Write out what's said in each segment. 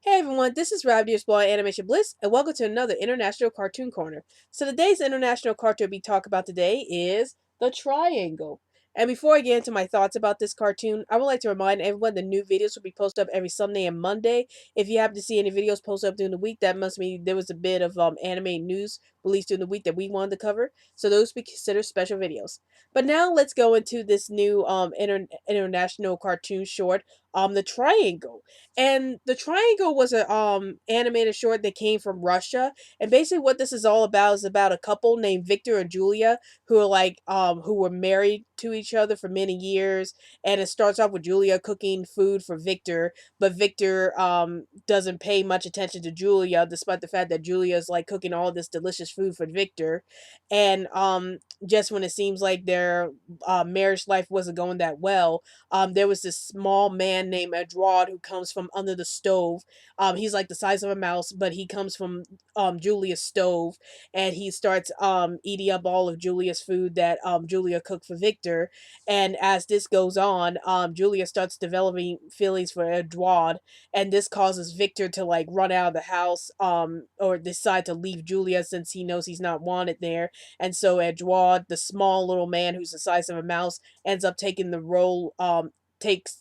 Hey everyone, this is Rob Deersball Animation Bliss, and welcome to another International Cartoon Corner. So today's international cartoon we talk about today is The Triangle. And before I get into my thoughts about this cartoon, I would like to remind everyone that new videos will be posted up every Sunday and Monday. If you happen to see any videos posted up during the week, that must mean there was a bit of anime news released during the week that we wanted to cover. So those be considered special videos. But now let's go into this new international cartoon short, The Triangle. And The Triangle was a animated short that came from Russia. And basically what this is all about is about a couple named Victor and Julia who are who were married to each other for many years. And it starts off with Julia cooking food for Victor, but Victor doesn't pay much attention to Julia despite the fact that Julia is like cooking all this delicious food for Victor. And just when it seems like their marriage life wasn't going that well, there was this small man named Edward who comes from under the stove. He's like the size of a mouse, but he comes from Julia's stove, and he starts eating up all of Julia's food that Julia cooked for Victor. And as this goes on, Julia starts developing feelings for Edward, and this causes Victor to like run out of the house, or decide to leave Julia since he knows he's not wanted there. And so Edward, the small little man who's the size of a mouse, ends up taking the role, takes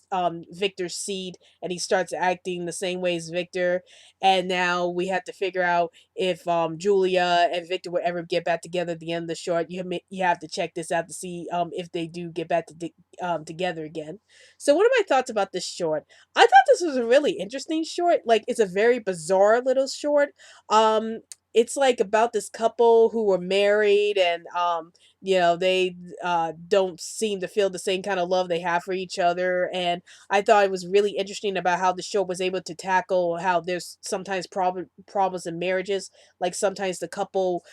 Victor's seed, and he starts acting the same way as Victor. And now we have to figure out if Julia and Victor will ever get back together at the end of the short. You have to check this out to see if they do get back together again. So what are my thoughts about this short? I thought this was a really interesting short. Like, it's a very bizarre little short. It's like about this couple who were married, and they don't seem to feel the same kind of love they have for each other. And I thought it was really interesting about how the show was able to tackle how there's sometimes problems in marriages. Like, sometimes the couple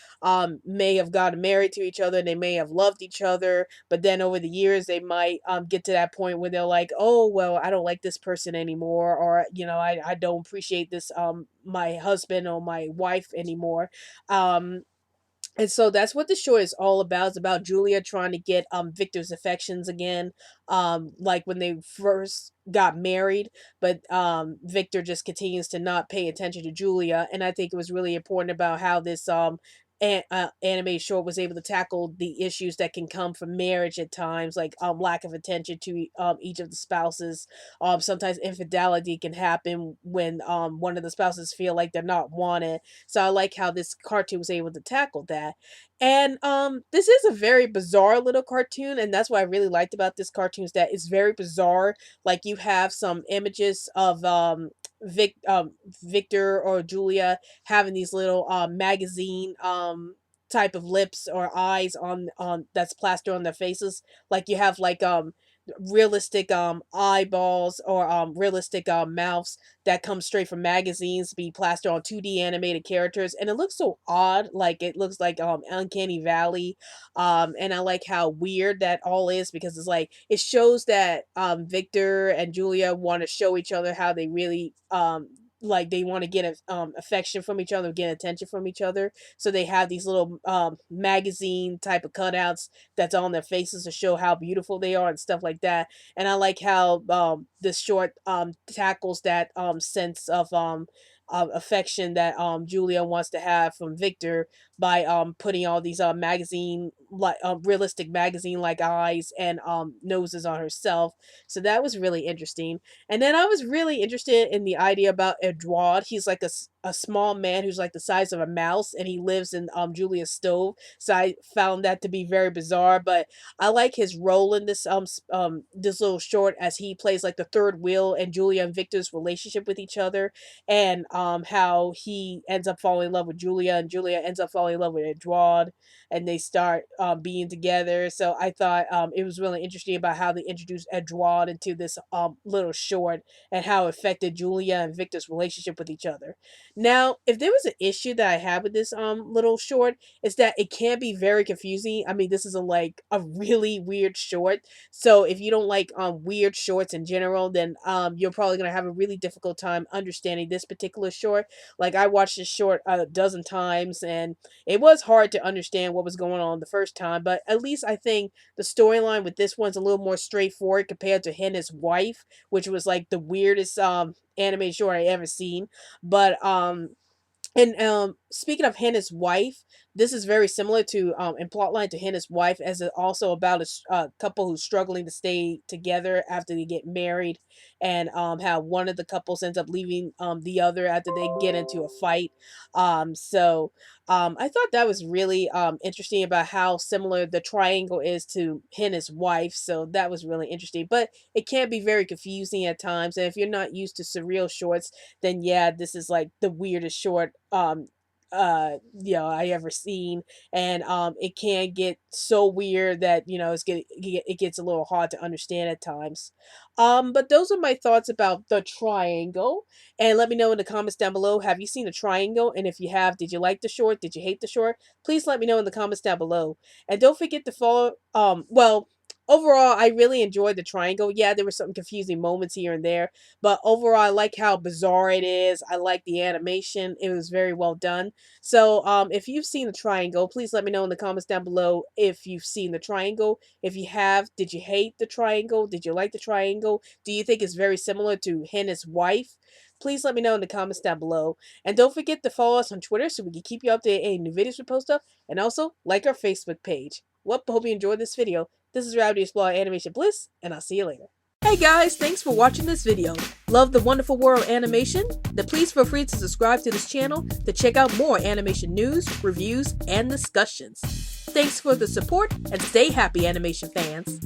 may have gotten married to each other and they may have loved each other, but then over the years they might get to that point where they're like, oh well, I don't like this person anymore, or I don't appreciate this my husband or my wife anymore. um and so that's what the show is all about. It's about Julia trying to get Victor's affections again, like when they first got married, but Victor just continues to not pay attention to Julia. And I think it was really important about how this anime short was able to tackle the issues that can come from marriage at times, like lack of attention to each of the spouses. Sometimes infidelity can happen when one of the spouses feel like they're not wanted. So I like how this cartoon was able to tackle that. And this is a very bizarre little cartoon, and that's what I really liked about this cartoon, is that it's very bizarre. Like, you have some images of Victor or Julia having these little magazine type of lips or eyes on that's plastered on their faces. Like, you have like realistic eyeballs or realistic mouths that come straight from magazines be plastered on 2D animated characters, and it looks so odd. Like, it looks like Uncanny Valley. And I like how weird that all is, because it's like it shows that Victor and Julia want to show each other how they really like they want to get affection from each other, get attention from each other. So they have these little magazine type of cutouts that's on their faces to show how beautiful they are and stuff like that. And I like how this short tackles that sense of affection that Julia wants to have from Victor by putting all these magazine like realistic magazine like eyes and noses on herself. So that was really interesting. And then I was really interested in the idea about Edouard. He's like a small man who's like the size of a mouse, and he lives in Julia's stove. So I found that to be very bizarre, but I like his role in this little short, as he plays like the third wheel in Julia and Victor's relationship with each other, and how he ends up falling in love with Julia, and Julia ends up falling in love with Edouard, and they start being together. So I thought it was really interesting about how they introduced Edouard into this little short, and how it affected Julia and Victor's relationship with each other. Now, if there was an issue that I had with this little short, is that it can be very confusing. I mean, this is a really weird short. So if you don't like weird shorts in general, then you're probably gonna have a really difficult time understanding this particular short. Like, I watched this short a dozen times, and it was hard to understand what was going on the first time. But at least I think the storyline with this one's a little more straightforward compared to him and his wife, which was like the weirdest animated short I ever seen. But and speaking of Hannah's wife, this is very similar to in plotline to Hannah's wife, as it also about a couple who's struggling to stay together after they get married, and how one of the couples ends up leaving the other after they get into a fight. I thought that was really interesting about how similar the triangle is to Hannah's wife. So that was really interesting, but it can be very confusing at times. And if you're not used to surreal shorts, then yeah, this is like the weirdest short I ever seen. And it can get so weird that it gets a little hard to understand at times. But those are my thoughts about the triangle. And let me know in the comments down below, have you seen the triangle? And if you have, did you like the short? Did you hate the short? Please let me know in the comments down below. And don't forget to follow overall, I really enjoyed the triangle. Yeah, there were some confusing moments here and there, but overall, I like how bizarre it is. I like the animation. It was very well done. So, if you've seen the triangle, please let me know in the comments down below if you've seen the triangle. If you have, did you hate the triangle? Did you like the triangle? Do you think it's very similar to Hannah's wife? Please let me know in the comments down below. And don't forget to follow us on Twitter so we can keep you updated on any new videos we post up. And also, like our Facebook page. Well, hope you enjoyed this video. This is Rowdy Explorer Animation Bliss, and I'll see you later. Hey guys, thanks for watching this video. Love the wonderful world of animation? Then please feel free to subscribe to this channel to check out more animation news, reviews, and discussions. Thanks for the support, and stay happy, animation fans.